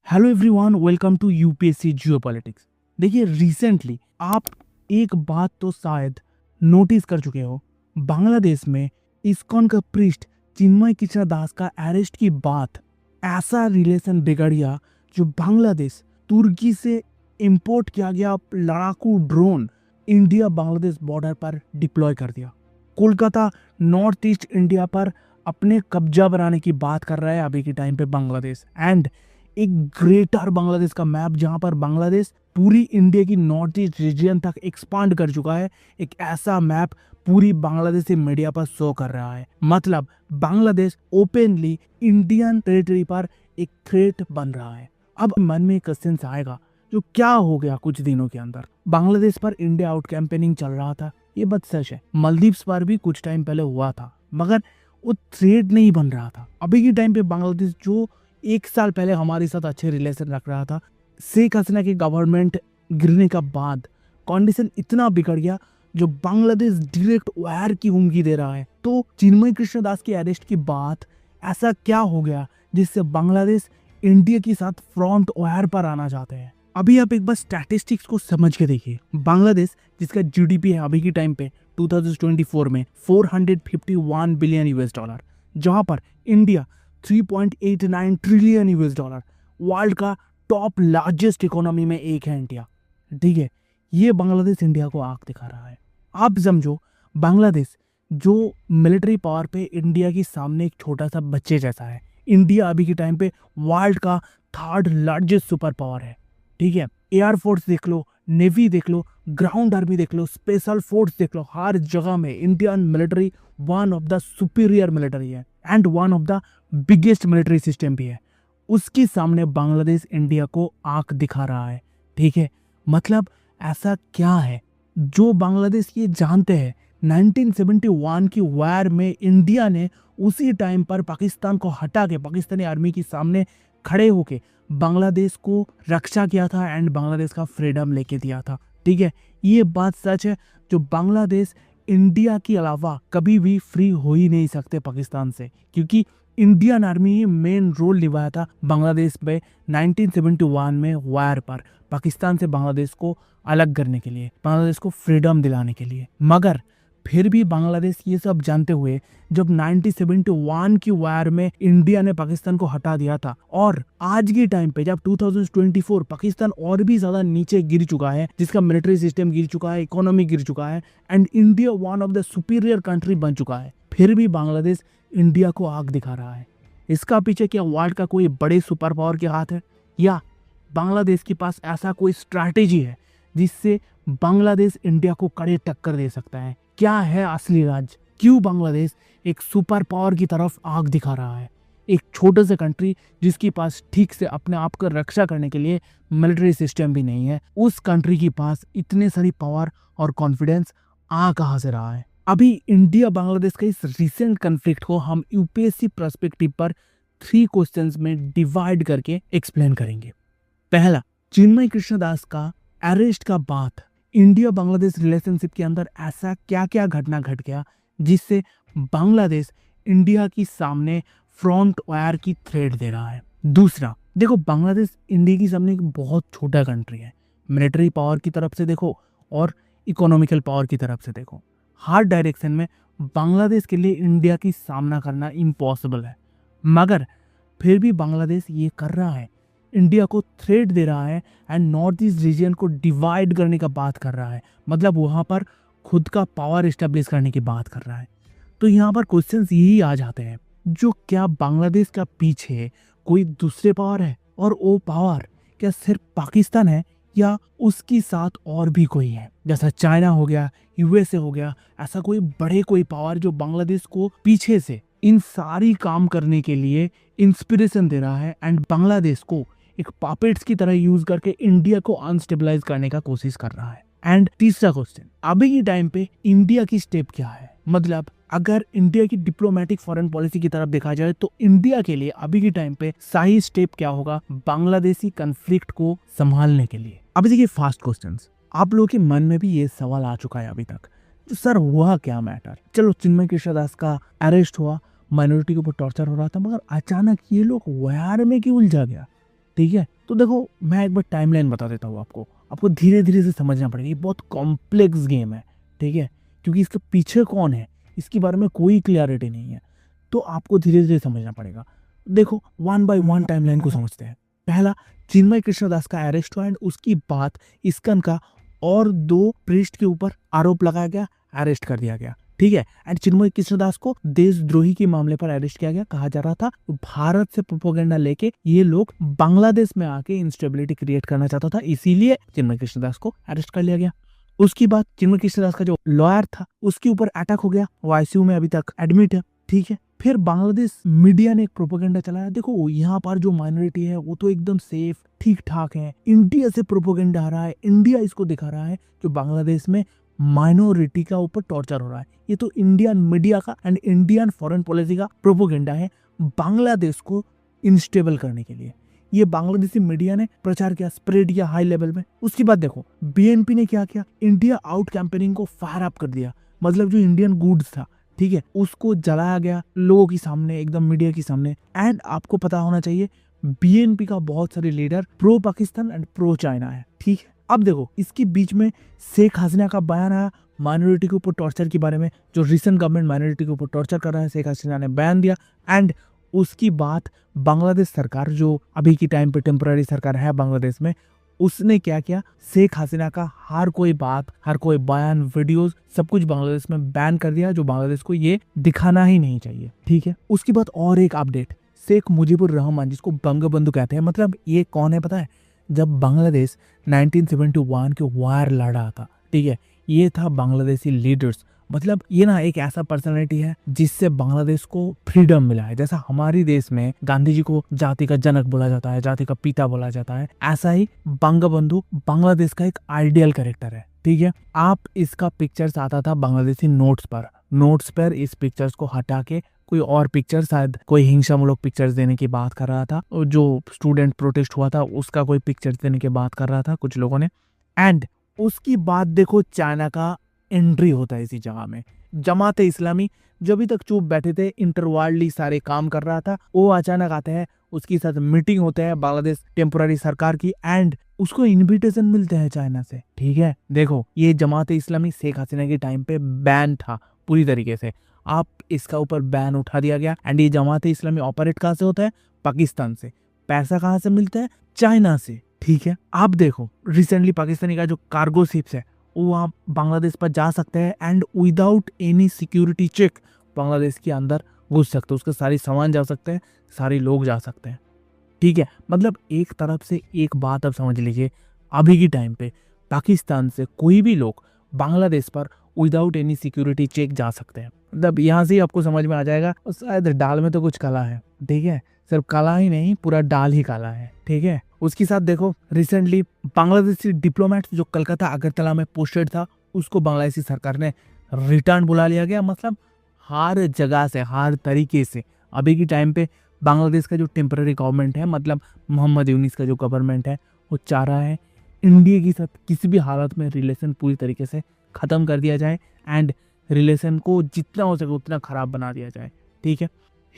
Hello everyone, welcome to UPSC geopolitics. देखिए, recently आप एक बात तो शायद नोटिस कर चुके हो। बांग्लादेश में इस्कॉन का प्रीस्ट चिन्मय कृष्ण दास का अरेस्ट की बात ऐसा रिलेशन बिगड़ गया जो बांग्लादेश तुर्की से इंपोर्ट किया गया लड़ाकू ड्रोन इंडिया बांग्लादेश बॉर्डर पर डिप्लॉय कर दिया। कोलकाता नॉर्थ ईस्ट इंडिया पर अपने कब्जा बनाने की बात कर रहा है अभी के टाइम पे बांग्लादेश। एंड एक ग्रेटर बांग्लादेश का मैप जहां पर बांग्लादेश पूरी इंडिया की नॉर्थ ईस्ट रीजन तक एक्सपांड कर चुका है, एक ऐसा मैप पूरी बांग्लादेशी मीडिया पर शो कर रहा है। मतलब बांग्लादेश ओपनली इंडियन टेरिटरी पर एक थ्रेट बन रहा है। अब मन में एक क्वेश्चन आएगा, जो क्या हो गया कुछ दिनों के अंदर? बांग्लादेश पर इंडिया आउट कैंपेनिंग चल रहा था, ये बात सच है। मालदीव्स पर भी कुछ टाइम पहले हुआ था, मगर वो थ्रेट नहीं बन रहा था। अभी के टाइम पे बांग्लादेश जो एक साल पहले हमारे साथ अच्छे रिलेशन रख रहा था, शेख हसीना की गवर्नमेंट गिरने का बाद कंडीशन इतना बिगड़ गया जो बांग्लादेश डायरेक्ट वार की हुमकी दे रहा है। तो चिन्मय कृष्ण दास के अरेस्ट की बात ऐसा क्या हो गया जिससे बांग्लादेश इंडिया के साथ फ्रंट वार पर आना चाहते हैं? अभी आप एक बार स्टैटिस्टिक्स को समझ के देखिए। बांग्लादेश जिसका जीडीपी है अभी के टाइम पे 2024 में 451 बिलियन यूएस डॉलर, जहां पर India 3.89 trillion US dollar, world का टॉप लार्जेस्ट इकोनॉमी में एक है इंडिया। ठीक है, ये बांग्लादेश इंडिया को आंख दिखा रहा है। आप समझो, बांग्लादेश जो मिलिट्री पावर पे इंडिया के सामने एक छोटा सा बच्चे जैसा है। इंडिया अभी के टाइम पे वर्ल्ड का थर्ड लार्जेस्ट सुपर पावर है। ठीक है, एयरफोर्स देख लो, नेवी देख लो, ग्राउंड आर्मी देख लो, स्पेशल फोर्स देख लो, हर जगह में Indian military one of the superior military है and one of the biggest military system भी है। उसके सामने बांग्लादेश इंडिया को आंख दिखा रहा है। ठीक है, मतलब ऐसा क्या है जो बांग्लादेश ये जानते हैं 1971 की वार में इंडिया ने उसी टाइम पर पाकिस्तान को हटा के पाकिस्तानी आर्मी के सामने खड़े होके बांग्लादेश को रक्षा किया था एंड बांग्लादेश का फ्रीडम लेके दिया था। ठीक है, ये बात सच है जो बांग्लादेश इंडिया के अलावा कभी भी फ्री हो ही नहीं सकते पाकिस्तान से, क्योंकि इंडियन आर्मी ही मेन रोल निभाया था बांग्लादेश में 1971 में वार पर, पाकिस्तान से बांग्लादेश को अलग करने के लिए, बांग्लादेश को फ्रीडम दिलाने के लिए। मगर फिर भी बांग्लादेश ये सब जानते हुए जब 1971 की वार में इंडिया ने पाकिस्तान को हटा दिया था, और आज के टाइम पे जब 2024 पाकिस्तान और भी ज्यादा नीचे गिर चुका है, जिसका मिलिट्री सिस्टम गिर चुका है, इकोनॉमी गिर चुका है and India one of the superior country बन चुका है, फिर भी बांग्लादेश इंडिया को आग दिखा रहा है। इसका पीछे क्या वर्ल्ड का कोई बड़े सुपर पावर के हाथ है, या बांग्लादेश के पास ऐसा कोई स्ट्रैटेजी है जिससे बांग्लादेश इंडिया को कड़े टक्कर दे सकता है? क्या है असली राज? क्यों बांग्लादेश एक सुपर पावर की तरफ आग दिखा रहा है? एक छोटे से कंट्री जिसके पास ठीक से अपने आप को रक्षा करने के लिए मिलिट्री सिस्टम भी नहीं है, उस कंट्री के पास इतने सारी पावर और कॉन्फिडेंस आ कहां से रहा है? अभी इंडिया बांग्लादेश का इस रिसेंट कन्फ्लिक्ट को हम यूपीएससी पर्सपेक्टिव पर 3 क्वेश्चंस में डिवाइड करके एक्सप्लेन करेंगे। पहला, चिन्मय कृष्ण दास का अरेस्ट का बाद इंडिया बांग्लादेश रिलेशनशिप के अंदर ऐसा क्या क्या घटना घट गया जिससे बांग्लादेश इंडिया की सामने फ्रंट वार की थ्रेट दे रहा है। दूसरा, देखो, बांग्लादेश इंडिया की सामने एक बहुत छोटा कंट्री है। मिलिट्री पावर की तरफ से देखो और इकोनॉमिकल पावर की तरफ से देखो, हर डायरेक्शन में बांग्लादेश के लिए इंडिया की सामना करना इम्पॉसिबल है। मगर फिर भी बांग्लादेश ये कर रहा है, इंडिया को थ्रेट दे रहा है एंड नॉर्थ ईस्ट रीजन को डिवाइड करने का बात कर रहा है। मतलब वहाँ पर खुद का पावर एस्टेब्लिश करने की बात कर रहा है। तो यहाँ पर क्वेश्चंस यही आ जाते हैं, जो क्या बांग्लादेश का पीछे कोई दूसरे पावर है, और वो पावर क्या सिर्फ पाकिस्तान है या उसके साथ और भी कोई है, जैसा चाइना हो गया, यूएसए हो गया, ऐसा कोई बड़े कोई पावर जो बांग्लादेश को पीछे से इन सारी काम करने के लिए इंस्पिरेशन दे रहा है एंड बांग्लादेश को एक पपेट्स की तरह यूज करके इंडिया को अनस्टेबलाइज करने का कोशिश कर रहा है। एंड तीसरा क्वेश्चन, अभी के टाइम पे इंडिया की स्टेप क्या है? मतलब अगर इंडिया की डिप्लोमेटिक फॉरेन पॉलिसी की तरफ देखा जाए तो इंडिया के लिए अभी के टाइम पे सही स्टेप क्या होगा बांग्लादेशी कन्फ्लिक्ट को संभालने के लिए? अभी देखिए, फास्ट क्वेश्चंस, आप लोगों के मन में भी ये सवाल आ चुका है अभी तक, तो सर हुआ क्या मैटर? चलो, चिन्मय कृष्ण दास का अरेस्ट हुआ, माइनॉरिटी के ऊपर टॉर्चर हो रहा था, मगर अचानक ये लोग वार में क्यों उलझा गया? ठीक है। तो देखो मैं एक बार टाइमलाइन बता देता हूँ आपको धीरे धीरे से समझना पड़ेगा, ये बहुत कॉम्प्लेक्स गेम है, ठीक है, क्योंकि इसके पीछे कौन है इसके बारे में कोई क्लियरिटी नहीं है, तो आपको धीरे धीरे समझना पड़ेगा। देखो वन बाय वन टाइमलाइन को समझते हैं। पहला, चिन्मय कृष्णदास का अरेस्ट हुआ एंड उसकी बाद इस्कन का और 2 प्रीस्ट के ऊपर आरोप लगाया गया, अरेस्ट कर दिया गया, ठीक है। एंड चिन्मय कृष्णदास को देशद्रोही के मामले पर अरेस्ट किया गया। कहा जा रहा था भारत से प्रोपेगेंडा लेके ये लोग बांग्लादेश में आके इंस्टेबिलिटी क्रिएट करना चाहता था, इसीलिए चिन्मय कृष्णदास को अरेस्ट कर लिया गया। उसके बाद चिन्मय कृष्णदास का जो लॉयर था उसके ऊपर अटैक हो गया, वो आईसीयू में अभी तक एडमिट है, ठीक है। फिर बांग्लादेश मीडिया ने एक प्रोपेगेंडा चलाया, देखो यहाँ पर जो माइनॉरिटी है वो तो एकदम सेफ ठीक ठाक है, इंडिया से प्रोपेगेंडा आ रहा है, इंडिया इसको दिखा रहा है कि बांग्लादेश में माइनॉरिटी का ऊपर टॉर्चर हो रहा है। ये तो इंडियन मीडिया का एंड इंडियन फॉरेन पॉलिसी का प्रोपेगेंडा है बांग्लादेश को इंस्टेबल करने के लिए। ये बांग्लादेशी मीडिया ने प्रचार किया, स्प्रेड किया हाई लेवल में। उसके बाद देखो बीएनपी ने क्या किया, इंडिया आउट कैंपेनिंग को फायर अप कर दिया, मतलब जो इंडियन गुड्स था, ठीक है, उसको जलाया गया लोगों के सामने, एकदम मीडिया के सामने। एंड आपको पता होना चाहिए बीएनपी का बहुत सारे leader pro Pakistan and pro China है, ठीक है। अब देखो इसके बीच में शेख हसीना का बयान आया माइनॉरिटी के ऊपर टॉर्चर के बारे में, जो रिसेंट गवर्नमेंट माइनॉरिटी के ऊपर टॉर्चर कर रहा है, शेख हसीना ने बयान दिया। एंड उसकी बात बांग्लादेश सरकार, जो अभी की टाइम पे टेम्पररी सरकार है बांग्लादेश में, उसने क्या किया, शेख हसीना का हर कोई बात, हर कोई बयान, वीडियोस, सब कुछ बांग्लादेश में बैन कर दिया, जो बांग्लादेश को ये दिखाना ही नहीं चाहिए, ठीक है। उसके बाद और एक अपडेट, शेख मुजीबुर रहमान जिसको बंगबंधु कहते हैं, मतलब ये कौन है पता है, जब बांग्लादेश 1971 के वार लड़ा था, ठीक है, ये था बांग्लादेशी लीडर्स, मतलब ये ना एक ऐसा पर्सनालिटी है जिससे बांग्लादेश को फ्रीडम मिला है। जैसा हमारे देश में गांधी जी को जाति का जनक बोला जाता है, जाति का पिता बोला जाता है, ऐसा ही बंगबंधु बांग्लादेश का एक आइडियल कैरेक्टर है, ठीक है। आप इसका पिक्चर्स आता था बांग्लादेशी नोट्स पर इस पिक्चर्स को हटा के कोई और पिक्चर, शायद कोई हिंसामूलक पिक्चर्स देने की बात कर रहा था, जो स्टूडेंट प्रोटेस्ट हुआ था उसका कोई पिक्चर्स देने की बात कर रहा था कुछ लोगों ने। एंड उसकी बात देखो चाइना का एंट्री होता है इसी जगह में। जमात इस्लामी जो अभी तक चुप बैठे थे, इंटरवर्ल्डली सारे काम कर रहा था, वो अचानक आते हैं, उसके साथ मीटिंग होते हैं बांग्लादेश टेम्पोररी सरकार की, एंड उसको इनविटेशन मिलते हैं चाइना से, ठीक है। देखो ये जमात इस्लामी शेख हसीना के टाइम पे बैन था पूरी तरीके से, आप इसका ऊपर बैन उठा दिया गया। एंड ये जमात इस्लामी ऑपरेट कहाँ से होता है, पाकिस्तान से। पैसा कहाँ से मिलता है, चाइना से, ठीक है। आप देखो रिसेंटली पाकिस्तानी का जो कार्गो शिप्स है वो वहाँ बांग्लादेश पर जा सकते हैं and without any security check Bangladesh के अंदर घुस सकते हैं, उसके सारी सामान जा सकते हैं, सारे लोग जा सकते हैं, ठीक है। मतलब एक तरफ से एक बात अब समझ लीजिए, अभी की टाइम पे पाकिस्तान से कोई भी लोग बांग्लादेश पर विदाउट एनी सिक्योरिटी चेक जा सकते हैं। मतलब यहाँ से आपको समझ में आ जाएगा शायद दाल में तो कुछ काला है, ठीक है, सिर्फ काला ही नहीं पूरा दाल ही काला है, ठीक है। उसके साथ देखो रिसेंटली बांग्लादेशी डिप्लोमेट जो कलकत्ता अगरतला में पोस्टेड था उसको बांग्लादेशी सरकार ने रिटर्न बुला लिया गया। मतलब हर जगह से, हर तरीके से अभी की टाइम पे बांग्लादेश का जो टेम्पररी गवर्नमेंट है, मतलब मोहम्मद यूनिस का जो गवर्नमेंट है, वो चाह रहा है इंडिया के साथ किसी भी हालत में रिलेशन पूरी तरीके से ख़त्म कर दिया जाए एंड रिलेशन को जितना हो सके उतना ख़राब बना दिया जाए, ठीक है।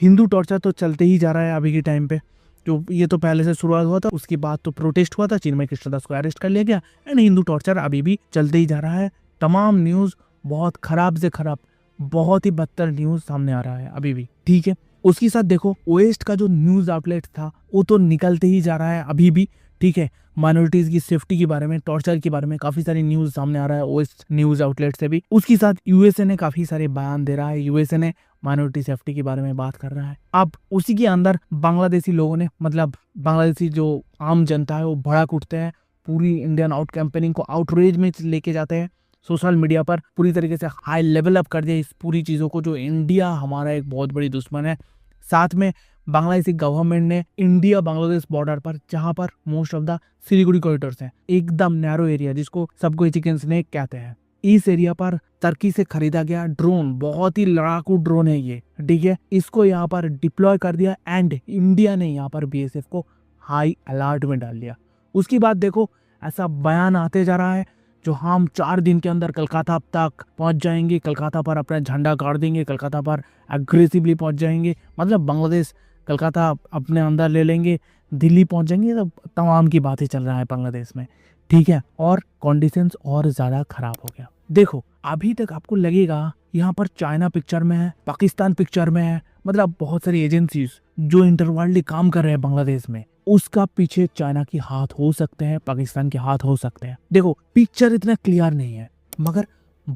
हिंदू टॉर्चर तो चलते ही जा रहा है अभी के टाइम पे, जो ये तो पहले से शुरुआत हुआ था, उसके बाद तो प्रोटेस्ट हुआ था, चिन्मय कृष्णदास को अरेस्ट कर लिया गया एंड हिंदू टॉर्चर अभी भी चलते ही जा रहा है। तमाम न्यूज़ बहुत खराब से खराब, बहुत ही बदतर न्यूज़ सामने आ रहा है अभी भी, ठीक है। उसके साथ देखो वेस्ट का जो न्यूज़ आउटलेट था वो तो निकलते ही जा रहा है अभी भी, ठीक है। माइनॉरिटीज़ की सेफ्टी के बारे में, टॉर्चर के बारे में काफ़ी सारी न्यूज़ सामने आ रहा है वेस्ट न्यूज़ आउटलेट से भी। उसके साथ यूएसए ने काफ़ी सारे बयान दे रहा है, यूएसए ने माइनॉरिटी सेफ्टी के बारे में बात कर रहा है। अब उसी के अंदर बांग्लादेशी लोगों ने, मतलब बांग्लादेशी जो आम जनता है वो भड़क उठते हैं, पूरी इंडियन आउट कैंपेनिंग को आउटरीच में लेके जाते हैं, सोशल मीडिया पर पूरी तरीके से हाई लेवल अप कर दिया इस पूरी चीज़ों को, जो इंडिया हमारा एक बहुत बड़ी दुश्मन है। साथ में बांग्लादेशी गवर्नमेंट ने इंडिया बांग्लादेश बॉर्डर पर, जहां पर most of the Siliguri corridors हैं, एकदम नैरो एरिया जिसको सबको चिकन स्नेक कहते हैं, इस एरिया पर तुर्की से खरीदा गया ड्रोन, बहुत ही लड़ाकू ड्रोन है ये, ठीक है, इसको यहाँ पर डिप्लॉय कर दिया एंड इंडिया ने यहाँ पर बीएसएफ को हाई अलर्ट में डाल दिया। उसकी बाद देखो ऐसा बयान आते जा रहा है जो हम 4 दिन के अंदर कलकत्ता तक पहुंच जाएंगे, कलकत्ता पर अपना झंडा गाड़ देंगे, कलकत्ता पर एग्रेसिवली पहुंच जाएंगे, मतलब बांग्लादेश कलकत्ता अपने अंदर ले लेंगे, दिल्ली पहुंच जाएंगे तो तमाम की बातें चल रहा है बांग्लादेश में, ठीक है, और कंडीशंस और ज़्यादा खराब हो गया। देखो अभी तक आपको लगेगा यहाँ पर चाइना पिक्चर में है, पाकिस्तान पिक्चर में है, मतलब बहुत सारी एजेंसीज जो इंटरवर्ल्डली काम कर रहे हैं बांग्लादेश में, उसका पीछे चाइना के हाथ हो सकते हैं, पाकिस्तान के हाथ हो सकते हैं। देखो पिक्चर इतना क्लियर नहीं है, मगर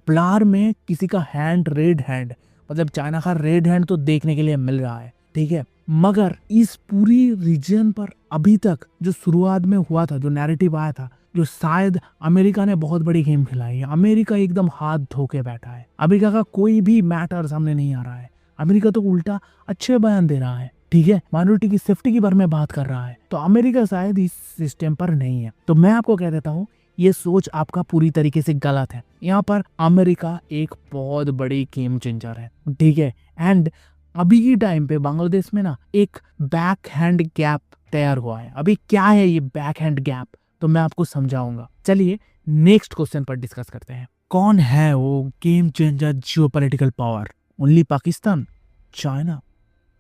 ब्लार में किसी का हैंड, रेड हैंड, मतलब चाइना का रेड हैंड तो देखने के लिए मिल रहा है, ठीक है। मगर इस पूरी रीजन पर अभी तक जो शुरुआत में हुआ था, जो नैरेटिव आया था, जो शायद अमेरिका ने बहुत बड़ी गेम खिलाई है, अमेरिका एकदम हाथ धो के बैठा है, अमेरिका का कोई भी मैटर सामने नहीं आ रहा है, अमेरिका तो उल्टा अच्छे बयान दे रहा है, ठीक है, माइनॉरिटी की सेफ्टी के बारे में बात कर रहा है। तो अमेरिका शायद इस सिस्टम पर नहीं है। तो मैं आपको कह देता हूँ ये सोच आपका पूरी तरीके से गलत है। यहाँ पर अमेरिका एक बहुत बड़ी गेम चेंजर है, ठीक है। एंड अभी के टाइम पे बांग्लादेश में ना एक बैक हैंड गैप तैयार हुआ है। अभी क्या है ये बैक हैंड गैप, तो मैं आपको समझाऊंगा। चलिए नेक्स्ट क्वेश्चन पर डिस्कस करते हैं। कौन है वो game changer geopolitical power? Only Pakistan, China,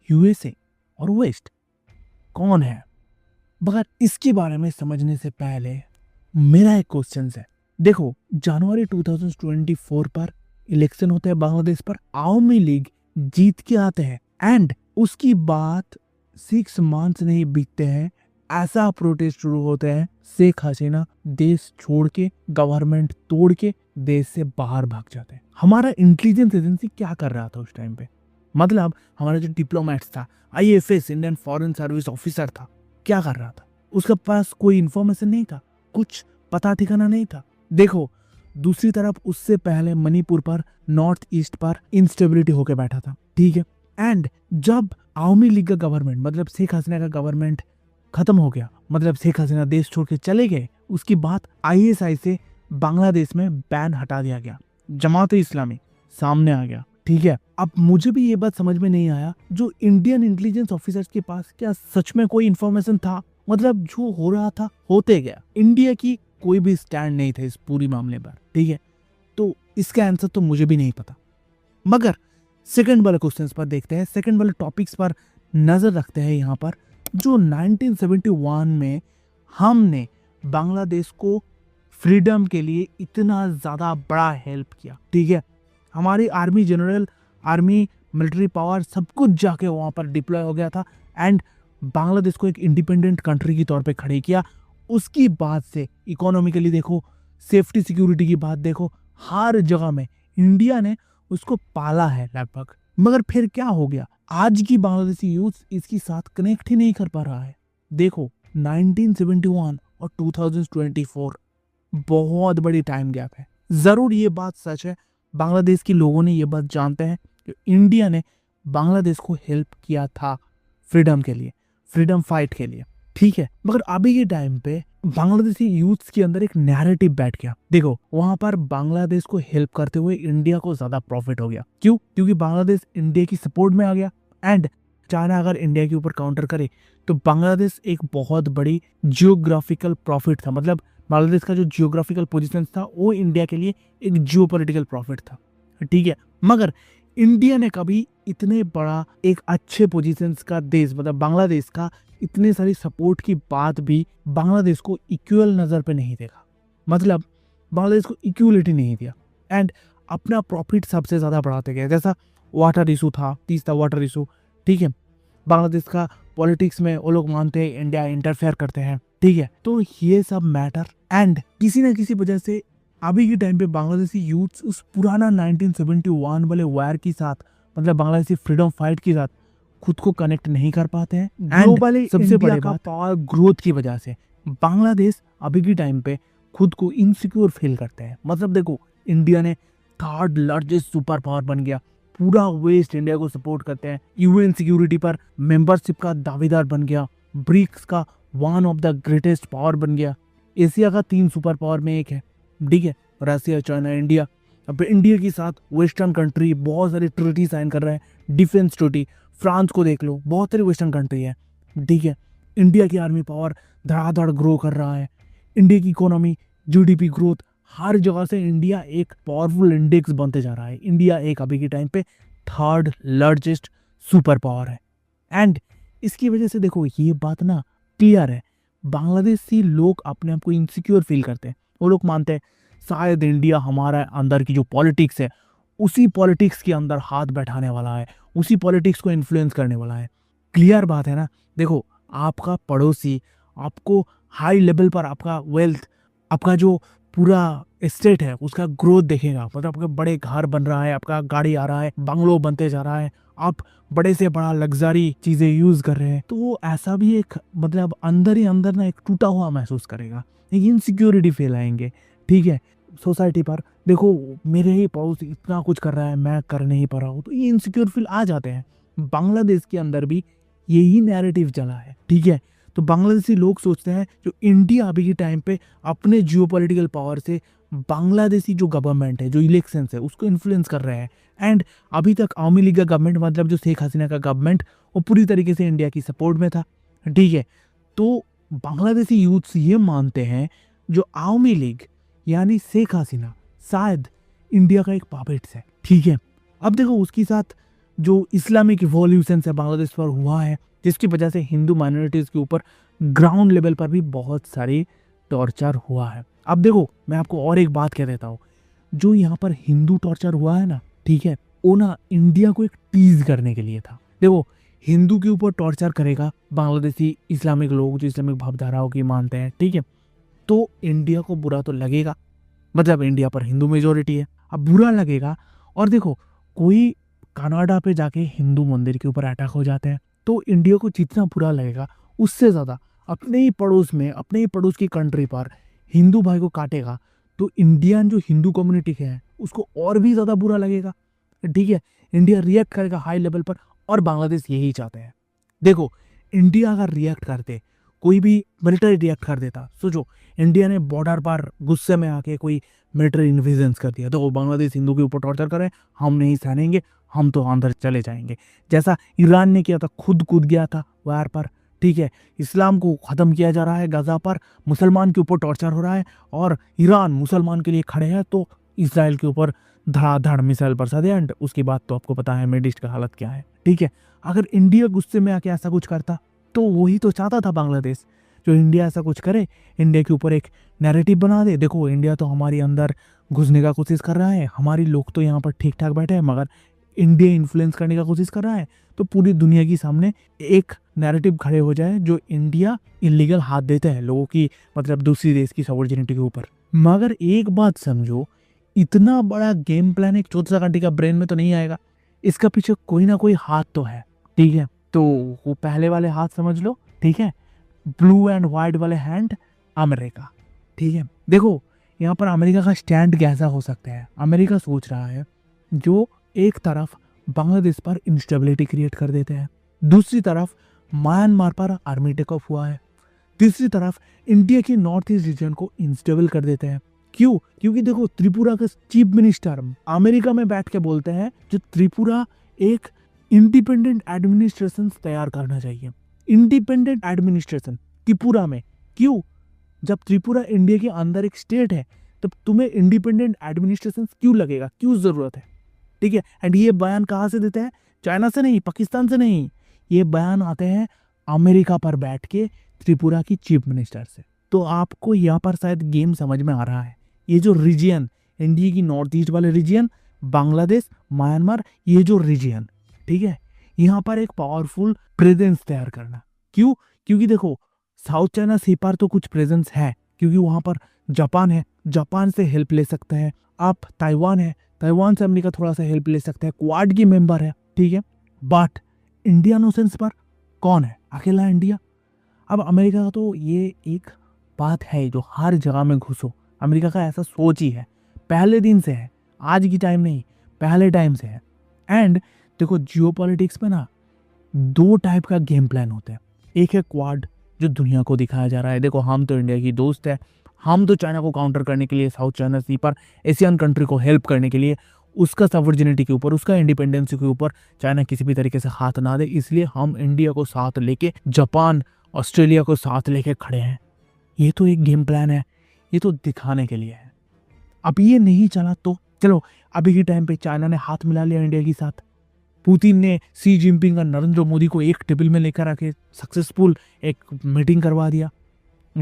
USA और वेस्ट? कौन है? मगर इसके बारे में समझने से पहले मेरा एक क्वेश्चन है। देखो जनवरी 2024 पर इलेक्शन होते हैं बांग्लादेश पर, आवामी लीग जीत के आते हैं एंड उसकी बात 6 मंथ्स नहीं बीतते हैं, ऐसा प्रोटेस्ट शुरू होते हैं, शेख हसीना देश छोड़ के, गवर्नमेंट तोड़ के देश से बाहर भाग जाते हैं। हमारा इंटेलिजेंस एजेंसी क्या कर रहा था उस टाइम पे? मतलब हमारा जो डिप्लोमेट्स था, IFS Indian foreign service officer था, क्या कर रहा था? उसके पास कोई इंफॉर्मेशन नहीं था, कुछ पता ठिकाना नहीं था। देखो दूसरी तरफ उससे पहले मणिपुर पर, नॉर्थ ईस्ट पर इंस्टेबिलिटी होकर बैठा था, ठीक है। एंड जब आवामी लीग का गवर्नमेंट, मतलब शेख हसीना का गवर्नमेंट खत्म हो गया, मतलब शेख हसीना देश छोड़ के चले गए, उसकी बात आईएसआई से बांग्लादेश में बैन हटा दिया गया, जमात इस्लामी सामने आ गया, ठीक है। अब मुझे भी ये बात समझ में नहीं आया, जो इंडियन इंटेलिजेंस ऑफिसर्स के पास क्या सच में कोई इंफॉर्मेशन था? मतलब जो हो रहा था होते गया, इंडिया की कोई भी स्टैंड नहीं था इस पूरी मामले पर, ठीक है। तो इसका आंसर तो मुझे भी नहीं पता। मगर सेकंड वाले क्वेश्चंस पर देखते हैं, सेकंड वाले टॉपिक्स पर नजर रखते हैं। यहाँ पर जो 1971 में हमने बांग्लादेश को फ्रीडम के लिए इतना ज़्यादा बड़ा हेल्प किया, ठीक है। हमारी army general, army military power सब कुछ जाके वहाँ पर डिप्लॉय हो गया था एंड बांग्लादेश को एक इंडिपेंडेंट कंट्री के तौर पे खड़े किया। उसकी बाद से इकोनॉमिकली देखो, सेफ्टी सिक्योरिटी की बात देखो, हर जगह में इंडिया ने उसको पाला है लगभग। मगर फिर क्या हो गया? आज की बांग्लादेशी यूथ इसके साथ कनेक्ट ही नहीं कर पा रहा है। देखो 1971 और 2024 बहुत बड़ी टाइम गैप है। जरूर ये बात सच है, बांग्लादेश के लोगों ने ये बात जानते हैं कि इंडिया ने बांग्लादेश को हेल्प किया था फ्रीडम के लिए, फ्रीडम फाइट के लिए, ठीक है। मगर अभी के टाइम पे बांग्लादेशी यूथ्स के अंदर एक नैरेटिव बैठ गया। देखो वहां पर बांग्लादेश को हेल्प करते हुए इंडिया को ज्यादा प्रॉफिट हो गया। क्यों? क्योंकि बांग्लादेश इंडिया की सपोर्ट में आ गया एंड चाइना अगर इंडिया के ऊपर काउंटर करे तो बांग्लादेश एक बहुत बड़ी जियोग्राफिकल प्रॉफिट था। मतलब बांग्लादेश का जो जियोग्राफिकल पोजीशन था वो इंडिया के लिए एक जियोपॉलिटिकल प्रॉफिट था, ठीक है। मगर इंडिया ने कभी इतने बड़ा एक अच्छे पोजीशंस का देश, मतलब बांग्लादेश का, इतने सारी सपोर्ट की बात भी बांग्लादेश को इक्वल नज़र पे नहीं देखा। मतलब बांग्लादेश को इक्वलिटी नहीं दिया एंड अपना प्रॉफिट सबसे ज़्यादा बढ़ाते गए। जैसा वाटर इशू था, तीसरा वाटर इशू, ठीक है। बांग्लादेश का पॉलिटिक्स में वो लोग मानते हैं इंडिया इंटरफेयर करते हैं, ठीक है। तो ये सब मैटर एंड किसी न किसी वजह से अभी के टाइम पे बांग्लादेशी यूथ्स उस पुराना 1971 वाले वार के साथ, मतलब बांग्लादेशी फ्रीडम फाइट के साथ खुद को कनेक्ट नहीं कर पाते हैं। ग्लोबली सबसे बड़ी बात पावर ग्रोथ की वजह से बांग्लादेश अभी के टाइम पे खुद को इनसिक्योर फील करते हैं। मतलब देखो इंडिया ने थर्ड लार्जेस्ट सुपर पावर बन गया, पूरा वेस्ट इंडिया को सपोर्ट करते हैं, यूएन सिक्योरिटी पर मेंबरशिप का दावेदार बन गया, ब्रिक्स का one of the greatest power बन गया, एशिया का 3 सुपर पावर में एक है, ठीक है, रसिया, चाइना, इंडिया। अब इंडिया के साथ वेस्टर्न कंट्री बहुत सारी ट्रीटी साइन कर रहे हैं, डिफेंस ट्रीटी। फ्रांस को देख लो, बहुत सारी वेस्टर्न कंट्री है, ठीक है। इंडिया की आर्मी पावर धड़ाधड़ ग्रो कर रहा है, इंडिया की इकोनॉमी, जीडीपी ग्रोथ, हर जगह से इंडिया एक पावरफुल इंडेक्स बनते जा रहा है। इंडिया एक अभी के टाइम पे थर्ड लार्जेस्ट सुपर पावर है एंड इसकी वजह से देखो ये बात ना क्लियर है, बांग्लादेशी लोग अपने आप को इनसिक्योर फील करते हैं। वो लोग मानते हैं शायद इंडिया हमारा अंदर की जो पॉलिटिक्स है उसी पॉलिटिक्स के अंदर हाथ बैठाने वाला है, उसी पॉलिटिक्स को इन्फ्लुएंस करने वाला है। क्लियर बात है ना। देखो, आपका पड़ोसी आपको हाई लेवल पर आपका वेल्थ, आपका जो पूरा एस्टेट है उसका ग्रोथ देखेगा, मतलब आपके बड़े घर बन रहा है, आपका गाड़ी आ रहा है, बंगलो बनते जा रहा है, आप बड़े से बड़ा लग्जरी चीजें यूज कर रहे हैं, तो वो ऐसा भी एक मतलब अंदर ही अंदर ना एक टूटा हुआ महसूस करेगा, एक इनसिक्योरिटी फील आएंगे। ठीक है, सोसाइटी पर देखो मेरे ही पड़ोसी इतना कुछ कर रहा है, मैं कर नहीं पा रहा हूँ, तो ये इनसिक्योर फील आ जाते हैं। बांग्लादेश के अंदर भी यही नैरेटिव चला है। ठीक है, तो बांग्लादेशी लोग सोचते हैं जो इंडिया अभी के टाइम पे अपने जियोपॉलिटिकल पावर से बांग्लादेशी जो गवर्नमेंट है, जो इलेक्शंस है, उसको इन्फ्लुएंस कर रहे हैं। एंड अभी तक आवामी लीग का गवर्नमेंट, मतलब जो शेख हसीना का गवर्नमेंट, वो पूरी तरीके से इंडिया की सपोर्ट में था। ठीक है, तो बांग्लादेशी यूथ्स ये मानते हैं जो आवामी लीग यानी शेख हसीना शायद इंडिया का एक पपेट्स है। ठीक है, अब देखो उसके साथ जो इस्लामिक रिवॉल्यूशन है बांग्लादेश पर हुआ है, जिसकी वजह से हिंदू माइनॉरिटीज़ के ऊपर ग्राउंड लेवल पर भी बहुत सारी टॉर्चर हुआ है। अब देखो मैं आपको और एक बात कह देता हूँ, जो यहाँ पर हिंदू टॉर्चर हुआ है ना, ठीक है, वो ना इंडिया को एक टीज करने के लिए था। देखो, हिंदू के ऊपर टॉर्चर करेगा बांग्लादेशी इस्लामिक लोग जो इस्लामिक भावधाराओं की मानते हैं, ठीक है, तो इंडिया को बुरा तो लगेगा, मतलब इंडिया पर हिंदू मेजोरिटी है, अब बुरा लगेगा। और देखो, कोई कनाडा पे जाके हिंदू मंदिर के ऊपर अटैक हो जाते हैं तो इंडिया को जितना बुरा लगेगा उससे ज़्यादा अपने ही पड़ोस में, अपने ही पड़ोस की कंट्री पर हिंदू भाई को काटेगा तो इंडियन जो हिंदू कम्युनिटी है उसको और भी ज़्यादा बुरा लगेगा। ठीक है, इंडिया रिएक्ट करेगा हाई लेवल पर, और बांग्लादेश यही चाहते हैं। देखो, इंडिया अगर रिएक्ट करते, कोई भी मिलिट्री रिएक्ट कर देता, सोचो इंडिया ने बॉर्डर पर गुस्से में आके कोई मिलिट्री इन्वेजन्स कर दिया, तो वो बांग्लादेश हिंदू के ऊपर टॉर्चर करे, हम नहीं सहनेंगे, हम तो अंदर चले जाएंगे। जैसा ईरान ने किया था, खुद कूद गया था वार पर। ठीक है, इस्लाम को ख़त्म किया जा रहा है गाज़ा पर, मुसलमान के ऊपर टॉर्चर हो रहा है, और ईरान मुसलमान के लिए खड़े हैं तो इसराइल के ऊपर धड़ाधड़ मिसाइल बरसा दिया। एंड उसकी बात तो आपको पता है मिडिल ईस्ट का हालत क्या है। ठीक है, अगर इंडिया गुस्से में आके ऐसा कुछ करता तो वही तो चाहता था बांग्लादेश, जो इंडिया ऐसा कुछ करे, इंडिया के ऊपर एक नैरेटिव बना दे, देखो इंडिया तो हमारी अंदर घुसने का कोशिश कर रहा है, हमारी लोग तो यहाँ पर ठीक ठाक बैठे हैं, मगर इंडिया इन्फ्लुएंस करने का कोशिश कर रहा है, तो पूरी दुनिया के सामने एक नैरेटिव खड़े हो जाए जो इंडिया इलीगल हाथ देता है लोगों की, मतलब दूसरी देश की सॉवरेनिटी के ऊपर। मगर एक बात समझो, इतना बड़ा गेम प्लान एक छोटा सा कंट्री का ब्रेन में तो नहीं आएगा, इसका पीछे कोई ना कोई हाथ तो है। ठीक है, तो वो पहले वाले हाथ समझ लो, ठीक है, ब्लू एंड व्हाइट वाले हैंड अमेरिका। ठीक है, देखो यहाँ पर अमेरिका का स्टैंड कैसा हो सकता है। अमेरिका सोच रहा है जो एक तरफ बांग्लादेश पर इंस्टेबिलिटी क्रिएट कर देते हैं, दूसरी तरफ म्यांमार पर आर्मी टेक ऑफ हुआ है, तीसरी तरफ इंडिया के नॉर्थ ईस्ट रीजन को इंस्टेबल कर देते हैं। क्यों? क्योंकि देखो, त्रिपुरा का चीफ मिनिस्टर अमेरिका में बैठ के बोलते हैं जो त्रिपुरा एक इंडिपेंडेंट एडमिनिस्ट्रेशन तैयार करना चाहिए। इंडिपेंडेंट एडमिनिस्ट्रेशन त्रिपुरा में क्यों? जब त्रिपुरा इंडिया के अंदर एक स्टेट है तब तुम्हें इंडिपेंडेंट एडमिनिस्ट्रेशन क्यों लगेगा, क्यों जरूरत है? ठीक है, एंड ये बयान कहाँ से देते हैं? चाइना से नहीं, पाकिस्तान से नहीं, ये बयान आते हैं अमेरिका पर बैठ के त्रिपुरा की चीफ मिनिस्टर से। तो आपको यहाँ पर शायद गेम समझ में आ रहा है। ये जो रीजन, इंडिया की नॉर्थ ईस्ट वाले रीजन, बांग्लादेश, म्यांमार, ये जो रीजन, ठीक है, यहाँ पर एक पावरफुल प्रेजेंस तैयार करना। क्यों? क्योंकि देखो, साउथ चाइना सी पर तो कुछ प्रेजेंस है, क्योंकि वहाँ पर जापान है, जापान से हेल्प ले सकते हैं आप, ताइवान है, ताइवान से अमेरिका थोड़ा सा हेल्प ले सकते हैं, क्वाड की मेंबर है। ठीक है, बट इंडियन ओशंस पर कौन है? अकेला इंडिया। अब अमेरिका का तो ये एक बात है जो हर जगह में घुसो, अमेरिका का ऐसा सोच ही है, पहले दिन से है, आज की टाइम नहीं, पहले टाइम से है। एंड देखो, जियोपॉलिटिक्स में ना दो टाइप का गेम प्लान होता है। एक है क्वाड, जो दुनिया को दिखाया जा रहा है, देखो हम तो इंडिया की दोस्त है, हम तो चाइना को काउंटर करने के लिए साउथ चाइना सी पर एशियन कंट्री को हेल्प करने के लिए, उसका सॉवरेनिटी के ऊपर, उसका इंडिपेंडेंस के ऊपर चाइना किसी भी तरीके से हाथ ना दे, इसलिए हम इंडिया को साथ लेके, जापान, ऑस्ट्रेलिया को साथ लेके खड़े हैं। ये तो एक गेम प्लान है, ये तो दिखाने के लिए है। अब ये नहीं चला तो चलो, अभी के टाइम पे चाइना ने हाथ मिला लिया इंडिया के साथ, पुतिन ने सी जिनपिंग और नरेंद्र मोदी को एक टेबल में लेकर आके सक्सेसफुल एक मीटिंग करवा दिया,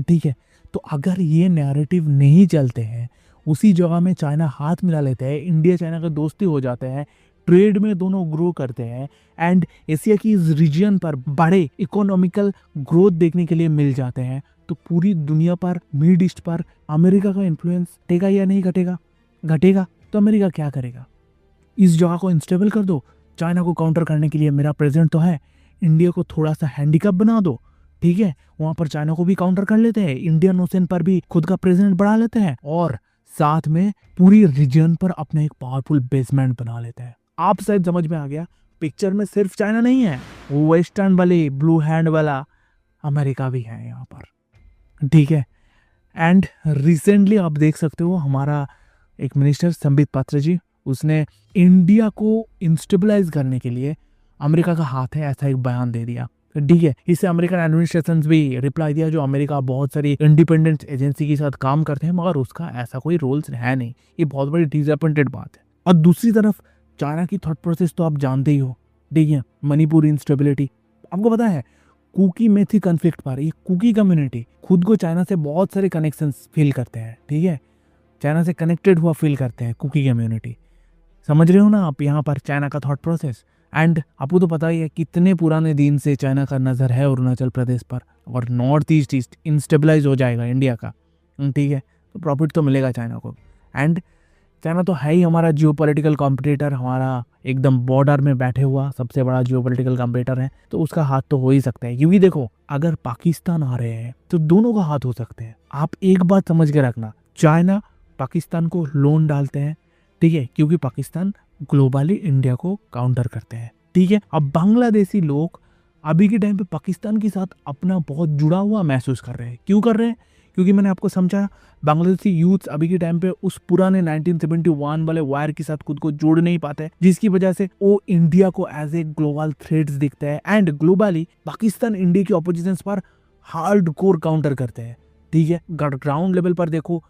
ठीक है। तो अगर ये नैरेटिव नहीं चलते हैं, उसी जगह में चाइना हाथ मिला लेते हैं, इंडिया चाइना का दोस्ती हो जाते हैं, ट्रेड में दोनों ग्रो करते हैं एंड एशिया की इस रीजन पर बड़े इकोनॉमिकल ग्रोथ देखने के लिए मिल जाते हैं, तो पूरी दुनिया पर, मिड ईस्ट पर अमेरिका का इन्फ्लुएंस घटेगा या नहीं घटेगा? घटेगा। तो अमेरिका क्या करेगा? इस जगह को इंस्टेबल कर दो, चाइना को काउंटर करने के लिए मेरा प्रेसिडेंट तो है, इंडिया को थोड़ा सा हैंडीकैप बना दो, ठीक है, वहां पर चाइना को भी काउंटर कर लेते हैं, इंडियन ओशन पर भी खुद का प्रेसिडेंट बढ़ा लेते हैं और साथ में पूरी रीजन पर अपने एक पावरफुल बेसमेंट बना लेते हैं। आप शायद समझ में आ गया, पिक्चर में सिर्फ चाइना नहीं है, वेस्टर्न वाले ब्लू हैंड वाला अमेरिका भी है यहाँ पर, ठीक है। एंड रिसेंटली आप देख सकते हो हमारा एक मिनिस्टर संबित पात्रा जी, उसने इंडिया को इंस्टेबलाइज करने के लिए अमेरिका का हाथ है ऐसा एक बयान दे दिया, ठीक है। इससे अमेरिकन एडमिनिस्ट्रेशन भी रिप्लाई दिया, जो अमेरिका बहुत सारी इंडिपेंडेंट एजेंसी के साथ काम करते हैं मगर उसका ऐसा कोई रोल्स है नहीं। ये बहुत बड़ी डिसअपॉइंटेड बात है। और दूसरी तरफ चाइना की थॉट प्रोसेस तो आप जानते ही हो, ठीक है। मणिपुर इंस्टेबिलिटी, आपको पता है कुकी मेथी कन्फ्लिक्ट पर ये कुकी कम्युनिटी खुद को चाइना से बहुत सारे कनेक्शंस फील करते हैं, ठीक है, चाइना से कनेक्टेड हुआ फील करते हैं कुकी कम्युनिटी। समझ रहे हो ना आप यहाँ पर चाइना का थॉट प्रोसेस। एंड आपको तो पता ही है कितने पुराने दिन से चाइना का नज़र है अरुणाचल प्रदेश पर, और नॉर्थ ईस्ट इंस्टेबलाइज हो जाएगा इंडिया का, ठीक है, तो प्रॉफिट तो मिलेगा चाइना को। एंड चाइना तो है ही हमारा जियोपॉलिटिकल कॉम्पिटिटर, हमारा एकदम बॉर्डर में बैठे हुआ सबसे बड़ा जियोपॉलिटिकल कॉम्पिटिटर है, तो उसका हाथ तो हो ही सकता है। क्योंकि देखो अगर पाकिस्तान आ रहे हैं तो दोनों का हाथ हो सकते हैं। आप एक बात समझ के रखना, चाइना पाकिस्तान को लोन डालते हैं, ठीक है, क्योंकि पाकिस्तान ग्लोबली इंडिया को काउंटर करते हैं, ठीक है। अब बांग्लादेशी लोग अभी के टाइम पे पाकिस्तान के साथ अपना बहुत जुड़ा हुआ महसूस कर रहे हैं। क्यों कर रहे हैं? क्योंकि मैंने आपको समझाया, बांग्लादेशी यूथ अभी के टाइम पे उस पुराने 1971 वाले वायर के साथ खुद को जोड़ नहीं पाते, जिसकी वजह से वो इंडिया को एज ए ग्लोबल थ्रेट्स दिखते हैं एंड ग्लोबली पाकिस्तान इंडिया की ऑपोजिशन पर हार्ड कोर काउंटर करते हैं, ठीक है। ग्राउंड लेवल पर देखो,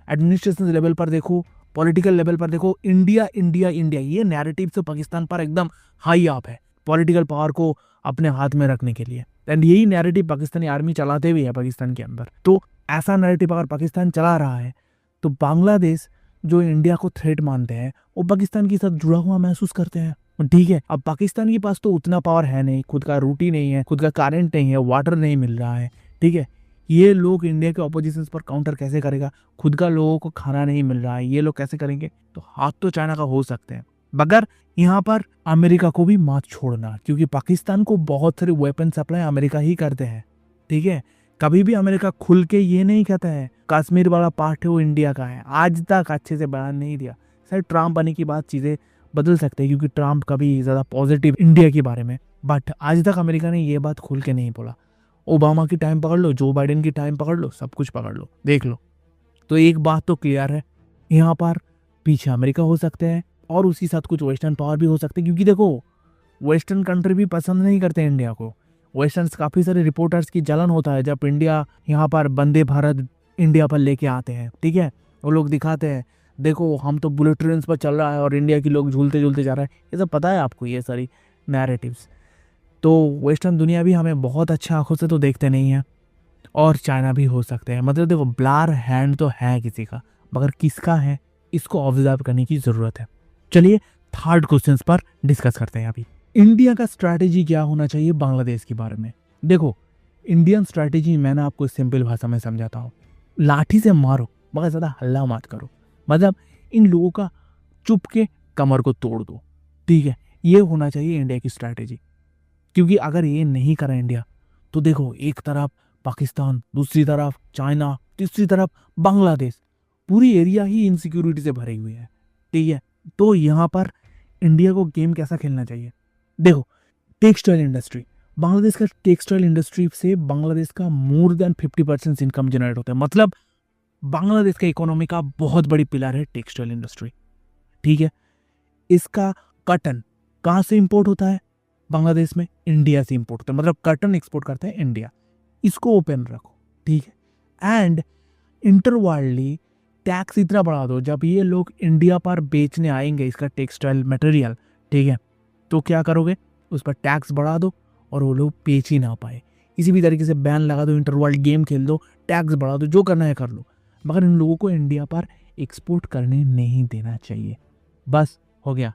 एडमिनिस्ट्रेशन लेवल पर देखो, पॉलिटिकल लेवल पर देखो, इंडिया इंडिया इंडिया ये नैरेटिव से पाकिस्तान पर एकदम हाई अप है पॉलिटिकल पावर को अपने हाथ में रखने के लिए। एंड यही नैरेटिव पाकिस्तानी आर्मी चलाते भी है पाकिस्तान के अंदर। तो ऐसा नैरेटिव अगर पाकिस्तान चला रहा है तो बांग्लादेश जो इंडिया को थ्रेट मानते हैं वो पाकिस्तान के साथ जुड़ा हुआ महसूस करते हैं, ठीक है। अब पाकिस्तान के पास तो उतना पावर है नहीं, खुद का रोटी नहीं है, खुद का करंट नहीं है, वाटर नहीं मिल रहा है, ठीक है। ये लोग इंडिया के ऑपोजिशन पर काउंटर कैसे करेगा? खुद का लोगों को खाना नहीं मिल रहा है, ये लोग कैसे करेंगे? तो हाथ तो चाइना का हो सकते हैं, मगर यहाँ पर अमेरिका को भी मत छोड़ना, क्योंकि पाकिस्तान को बहुत सारे वेपन सप्लाई अमेरिका ही करते हैं, ठीक है। कभी भी अमेरिका खुल के ये नहीं कहता है कश्मीर वाला पार्ट है वो इंडिया का है, आज तक अच्छे से बयान नहीं दिया। शायद ट्रम्प आने की बाद चीज़ें बदल सकते हैं, क्योंकि ट्रम्प कभी ज़्यादा पॉजिटिव इंडिया के बारे में, बट आज तक अमेरिका ने ये बात खुल के नहीं बोला। ओबामा की टाइम पकड़ लो, जो बाइडेन की टाइम पकड़ लो, सब कुछ पकड़ लो, देख लो। तो एक बात तो क्लियर है, यहाँ पर पीछे अमेरिका हो सकते हैं और उसी साथ कुछ वेस्टर्न पावर भी हो सकते हैं, क्योंकि देखो वेस्टर्न कंट्री भी पसंद नहीं करते इंडिया को। वेस्टर्न्स काफ़ी सारे रिपोर्टर्स की जलन होता है जब इंडिया यहाँ पर वंदे भारत इंडिया पर लेके आते हैं, ठीक है। वो लोग दिखाते हैं देखो हम तो बुलेट ट्रेन पर चल रहा है और इंडिया के लोग झूलते झूलते जा रहा है, ये सब पता है आपको, ये सारी नैरेटिव्स। तो वेस्टर्न दुनिया भी हमें बहुत अच्छा आंखों से तो देखते नहीं है, और चाइना भी हो सकते हैं। मतलब देखो ब्लार हैंड तो है किसी का, मगर किसका है इसको ऑब्जर्व करने की ज़रूरत है। चलिए थर्ड क्वेश्चन पर डिस्कस करते हैं। अभी इंडिया का स्ट्रैटेजी क्या होना चाहिए बांग्लादेश के बारे में? देखो इंडियन स्ट्रैटेजी मैंने आपको सिंपल भाषा में समझाता हूँ, लाठी से मारो मगर ज़्यादा हल्ला मत करो, मतलब इन लोगों का चुप के कमर को तोड़ दो, ठीक है। ये होना चाहिए इंडिया की स्ट्रैटेजी, क्योंकि अगर ये नहीं करा इंडिया तो देखो एक तरफ पाकिस्तान, दूसरी तरफ चाइना, तीसरी तरफ बांग्लादेश, पूरी एरिया ही इनसिक्योरिटी से भरी हुई है, ठीक है। तो यहाँ पर इंडिया को गेम कैसा खेलना चाहिए? देखो टेक्सटाइल इंडस्ट्री, बांग्लादेश का टेक्सटाइल इंडस्ट्री से बांग्लादेश का मोर देन 50% इनकम जनरेट होता है। मतलब बांग्लादेश का इकोनॉमी का बहुत बड़ी पिलर है टेक्सटाइल इंडस्ट्री, ठीक है। इसका कॉटन कहाँ से इंपोर्ट होता है? बांग्लादेश में इंडिया से इंपोर्ट होता है, मतलब कॉटन एक्सपोर्ट करता है इंडिया। इसको ओपन रखो, ठीक है। एंड इंटरवर्ल्डली टैक्स इतना बढ़ा दो, जब ये लोग इंडिया पर बेचने आएंगे इसका टेक्सटाइल मटेरियल, ठीक है, तो क्या करोगे, उस पर टैक्स बढ़ा दो और वो लोग बेच ही ना पाए। किसी भी तरीके से बैन लगा दो, इंटरवर्ल्ड गेम खेल दो, टैक्स बढ़ा दो, जो करना है कर लो, मगर इन लोगों को इंडिया पर एक्सपोर्ट करने नहीं देना चाहिए। बस हो गया,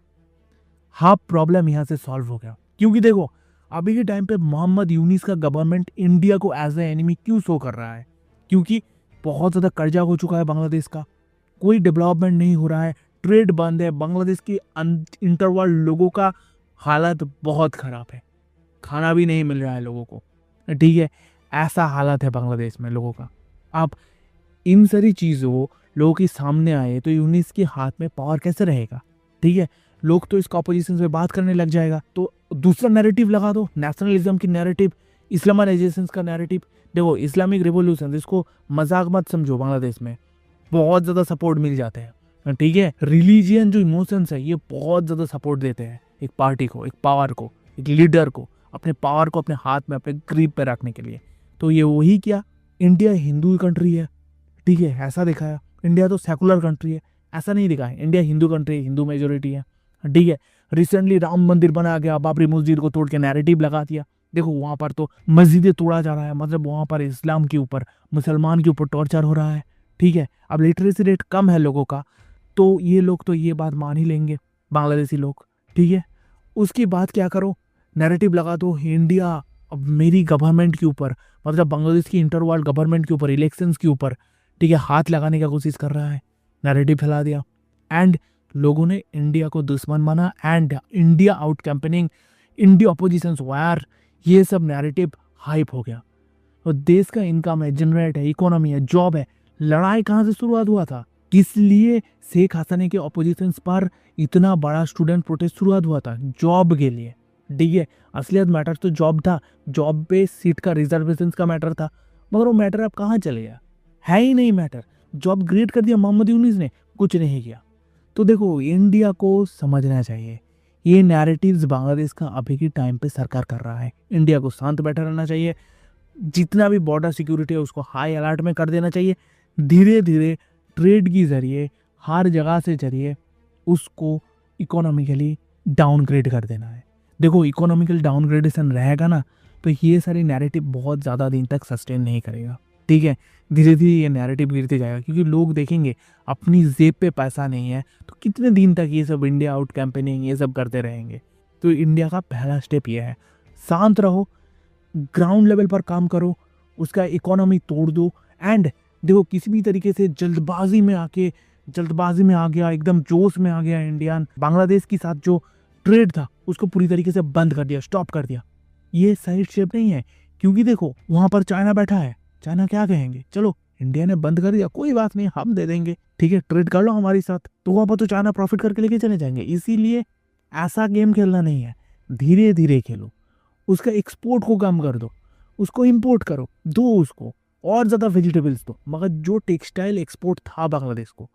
हाफ प्रॉब्लम यहाँ से सॉल्व हो गया। क्योंकि देखो अभी के टाइम पे मोहम्मद यूनिस का गवर्नमेंट इंडिया को एज ए एनिमी क्यों शो कर रहा है, क्योंकि बहुत ज़्यादा कर्जा हो चुका है बांग्लादेश का, कोई डेवलपमेंट नहीं हो रहा है, ट्रेड बंद है, बांग्लादेश की इंटरवर्ल्ड लोगों का हालत बहुत ख़राब है, खाना भी नहीं मिल रहा है लोगों को, ठीक है, ऐसा हालत है बांग्लादेश में लोगों का। अब इन सारी चीज़ों लोगों के सामने आए तो यूनिस के हाथ में पावर कैसे रहेगा, ठीक है, लोग तो इसका अपोजिशन से बात करने लग जाएगा, तो दूसरा नैरेटिव लगा दो, नेशनलिज्म की नैरेटिव, इस्लामाइजेशन का नैरेटिव। देखो इस्लामिक रिवॉल्यूशन, इसको मजाक मत समझो, बांग्लादेश में बहुत ज़्यादा सपोर्ट मिल जाते हैं, ठीक है, रिलीजियन जो इमोशंस है ये बहुत ज़्यादा सपोर्ट देते हैं एक पार्टी को, एक पावर को, एक लीडर को, अपने पावर को अपने हाथ में, अपने ग्रिप पे रखने के लिए। तो ये वही किया, इंडिया हिंदू कंट्री है, ठीक है, ऐसा दिखाया, इंडिया तो सेकुलर कंट्री है, ऐसा नहीं दिखा है, इंडिया हिंदू कंट्री है, हिंदू मेजोरिटी है, ठीक है। रिसेंटली राम मंदिर बना गया, बाबरी मस्जिद को तोड़ के नैरेटिव लगा दिया, देखो वहाँ पर तो मस्जिदें तोड़ा जा रहा है, मतलब वहाँ पर इस्लाम के ऊपर, मुसलमान के ऊपर टॉर्चर हो रहा है, ठीक है। अब लिटरेसी रेट कम है लोगों का, तो ये लोग तो ये बात मान ही लेंगे, बांग्लादेशी लोग, ठीक है। उसके बाद क्या करो, नैरेटिव लगा दो इंडिया अब मेरी गवर्नमेंट के ऊपर, मतलब बांग्लादेश की इंटरवर्ल्ड गवर्नमेंट के ऊपर, इलेक्शंस के ऊपर, ठीक है, हाथ लगाने का कोशिश कर रहा है, नैरेटिव फैला दिया, एंड लोगों ने इंडिया को दुश्मन माना, and India out campaigning, India opposition war, ये सब नैरेटिव हाइप हो गया। तो देश का इनकम है, जनरेट है, इकोनॉमी है, जॉब है, लड़ाई कहाँ से शुरुआत हुआ था, किस लिए शेख हसीना के अपोजिशन पर इतना बड़ा स्टूडेंट प्रोटेस्ट शुरुआत हुआ था, जॉब के लिए, ठीक है। असलियत मैटर तो जॉब था, जॉब पे सीट का रिजर्वेशन का मैटर था, मगर वो मैटर अब कहाँ चले गया, है ही नहीं मैटर। जॉब ग्रेड कर दिया मोहम्मद यूनिस ने, कुछ नहीं किया। तो देखो इंडिया को समझना चाहिए, ये नैरेटिव्स बांग्लादेश का अभी के टाइम पे सरकार कर रहा है, इंडिया को शांत बैठा रहना चाहिए, जितना भी बॉर्डर सिक्योरिटी है उसको हाई अलर्ट में कर देना चाहिए, धीरे धीरे ट्रेड के जरिए, हर जगह से जरिए उसको इकोनॉमिकली डाउनग्रेड कर देना है। देखो इकोनॉमिकल डाउनग्रेडेशन रहेगा ना, तो ये सारी नैरेटिव बहुत ज़्यादा दिन तक सस्टेन नहीं करेगा, ठीक है, धीरे धीरे ये नैरेटिव गिरते जाएगा, क्योंकि लोग देखेंगे अपनी जेब पे पैसा नहीं है, तो कितने दिन तक ये सब इंडिया आउट कैंपेनिंग ये सब करते रहेंगे। तो इंडिया का पहला स्टेप ये है, शांत रहो, ग्राउंड लेवल पर काम करो, उसका इकोनॉमी तोड़ दो, एंड देखो किसी भी तरीके से जल्दबाजी में आ गया, एकदम जोश में आ गया इंडिया, बांग्लादेश के साथ जो ट्रेड था उसको पूरी तरीके से बंद कर दिया, स्टॉप कर दिया, ये सही स्टेप नहीं है। क्योंकि देखो वहाँ पर चाइना बैठा है, चाइना क्या कहेंगे, चलो इंडिया ने बंद कर दिया, कोई बात नहीं, हम दे देंगे, ठीक है, ट्रेड कर लो हमारे साथ, तो वहाँ पर तो चाइना प्रॉफिट करके लेके चले जाएंगे। इसीलिए ऐसा गेम खेलना नहीं है, धीरे धीरे खेलो, उसका एक्सपोर्ट को कम कर दो, उसको इंपोर्ट करो, दो उसको और ज़्यादा वेजिटेबल्स दो, मगर जो टेक्सटाइल एक्सपोर्ट था बांग्लादेश को,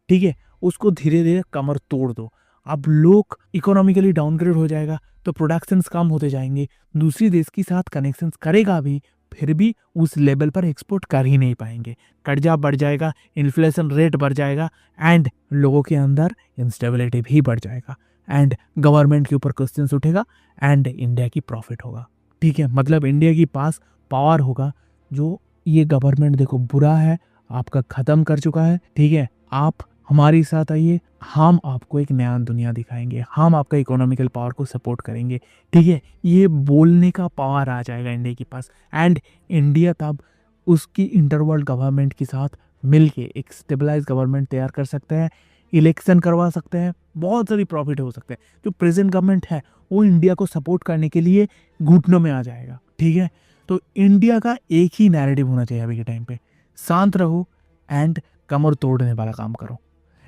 ठीक है, उसको धीरे धीरे कमर तोड़ दो। अब लोग इकोनॉमिकली डाउनग्रेड हो जाएगा तो प्रोडक्शंस कम होते जाएंगे, दूसरी देश के साथ कनेक्शंस करेगा भी, फिर भी उस लेवल पर एक्सपोर्ट कर ही नहीं पाएंगे, कर्जा बढ़ जाएगा, इन्फ्लेशन रेट बढ़ जाएगा, एंड लोगों के अंदर इंस्टेबिलिटी भी बढ़ जाएगा, एंड गवर्नमेंट के ऊपर क्वेश्चंस उठेगा, एंड इंडिया की प्रॉफिट होगा, ठीक है। मतलब इंडिया के पास पावर होगा, जो ये गवर्नमेंट देखो बुरा है, आपका ख़त्म कर चुका है, ठीक है, आप हमारे साथ आइए, हम आपको एक नया दुनिया दिखाएंगे, हम आपका इकोनॉमिकल पावर को सपोर्ट करेंगे, ठीक है, ये बोलने का पावर आ जाएगा इंडिया के पास, एंड इंडिया तब उसकी इंटरवर्ल्ड गवर्नमेंट के साथ मिलके एक स्टेबलाइज गवर्नमेंट तैयार कर सकते हैं, इलेक्शन करवा सकते हैं, बहुत सारी प्रॉफिट हो सकते हैं। जो प्रेजेंट गवर्नमेंट है वो इंडिया को सपोर्ट करने के लिए घुटनों में आ जाएगा, ठीक है। तो इंडिया का एक ही नैरेटिव होना चाहिए अभी के टाइम पे, शांत रहो एंड कमर तोड़ने वाला काम करो।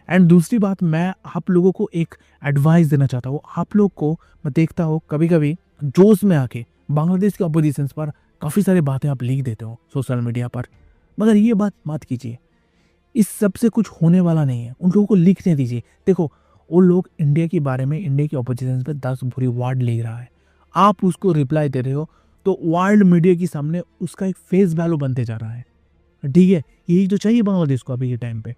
एंड दूसरी बात, मैं आप लोगों को एक एडवाइस देना चाहता हूँ, आप लोग को मैं देखता हूँ कभी कभी जोश में आके बांग्लादेश के अपोजिशन पर काफ़ी सारी बातें आप लिख देते हो सोशल मीडिया पर, मगर ये बात मत कीजिए, इस सब से कुछ होने वाला नहीं है, उन लोगों को लिखने दीजिए। देखो वो लोग इंडिया के बारे में, इंडिया की अपोजिशन पे 10 बुरी वर्ड लिख रहा है, आप उसको रिप्लाई दे रहे हो, तो वर्ल्ड मीडिया के सामने उसका एक फेस वैल्यू बनते जा रहा है, ठीक है। यही तो चाहिए बांग्लादेश को अभी के टाइम पे,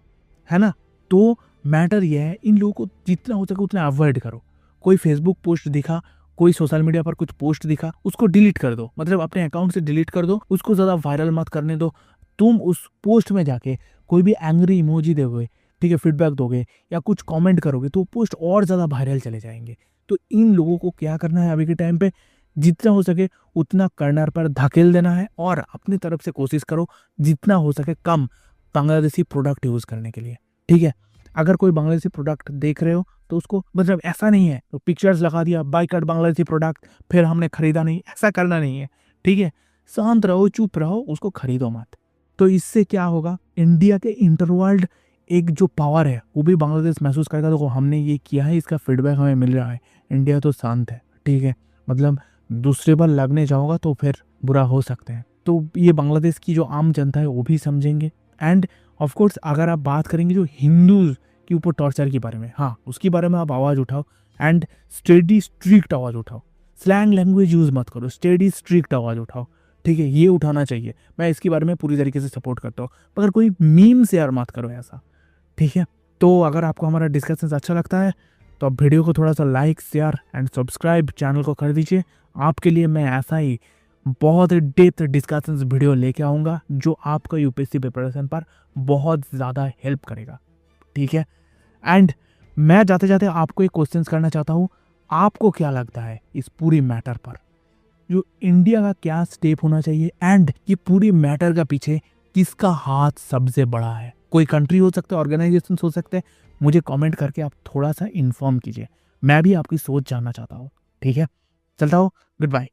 है ना। तो मैटर यह है, इन लोगों को जितना हो सके उतना अवॉइड करो, कोई फेसबुक पोस्ट दिखा, कोई सोशल मीडिया पर कुछ पोस्ट दिखा, उसको डिलीट कर दो, मतलब अपने अकाउंट से डिलीट कर दो, उसको ज़्यादा वायरल मत करने दो। तुम उस पोस्ट में जाके कोई भी एंग्री इमोजी दोगे, ठीक है, फीडबैक दोगे या कुछ कमेंट करोगे तो पोस्ट और ज़्यादा वायरल चले जाएंगे। तो इन लोगों को क्या करना है अभी के टाइम पे, जितना हो सके उतना कर्नर पर धकेल देना है और अपनी तरफ से कोशिश करो जितना हो सके कम बांग्लादेशी प्रोडक्ट यूज़ करने के लिए, ठीक है। अगर कोई बांग्लादेशी प्रोडक्ट देख रहे हो तो उसको, मतलब ऐसा नहीं है तो पिक्चर्स लगा दिया बाइकआउट बांग्लादेशी प्रोडक्ट, फिर हमने खरीदा नहीं, ऐसा करना नहीं है, ठीक है। शांत रहो, चुप रहो, उसको खरीदो मत। तो इससे क्या होगा, इंडिया के इंटरवर्ल्ड एक जो पावर है वो भी बांग्लादेश महसूस करेगा, देखो हमने ये किया है, इसका फीडबैक हमें मिल रहा है, इंडिया तो शांत है, ठीक है। मतलब दूसरे पर लगने जाओगा तो फिर बुरा हो सकते हैं। तो ये बांग्लादेश की जो आम जनता है वो भी समझेंगे। एंड ऑफ कोर्स अगर आप बात करेंगे जो हिंदूज के ऊपर टॉर्चर के बारे में, हाँ उसके बारे में आप आवाज़ उठाओ एंड स्टेडी स्ट्रिक्ट आवाज़ उठाओ, स्लैंग लैंग्वेज यूज़ मत करो, स्टेडी स्ट्रिक्ट आवाज़ उठाओ, ठीक है, ये उठाना चाहिए। मैं इसके बारे में पूरी तरीके से सपोर्ट करता हूँ, मगर कोई मीम शेयर मत करो ऐसा, ठीक है। तो अगर आपको हमारा डिस्कशन अच्छा लगता है तो आप वीडियो को थोड़ा सा like, share and subscribe channel को कर दीजिए। आपके लिए मैं ऐसा ही बहुत डेप्थ डिस्कशन वीडियो लेके आऊँगा जो आपका यूपीएससी प्रिपरेशन पर बहुत ज़्यादा हेल्प करेगा, ठीक है। एंड मैं जाते जाते आपको एक क्वेश्चन करना चाहता हूँ, आपको क्या लगता है इस पूरी मैटर पर, जो इंडिया का क्या स्टेप होना चाहिए एंड ये पूरी मैटर का पीछे किसका हाथ सबसे बड़ा है? कोई कंट्री हो सकता है, ऑर्गेनाइजेशन हो सकते हैं, मुझे कमेंट करके आप थोड़ा सा इन्फॉर्म कीजिए, मैं भी आपकी सोच जानना चाहता हूँ, ठीक है। चलता हूँ, गुड बाय।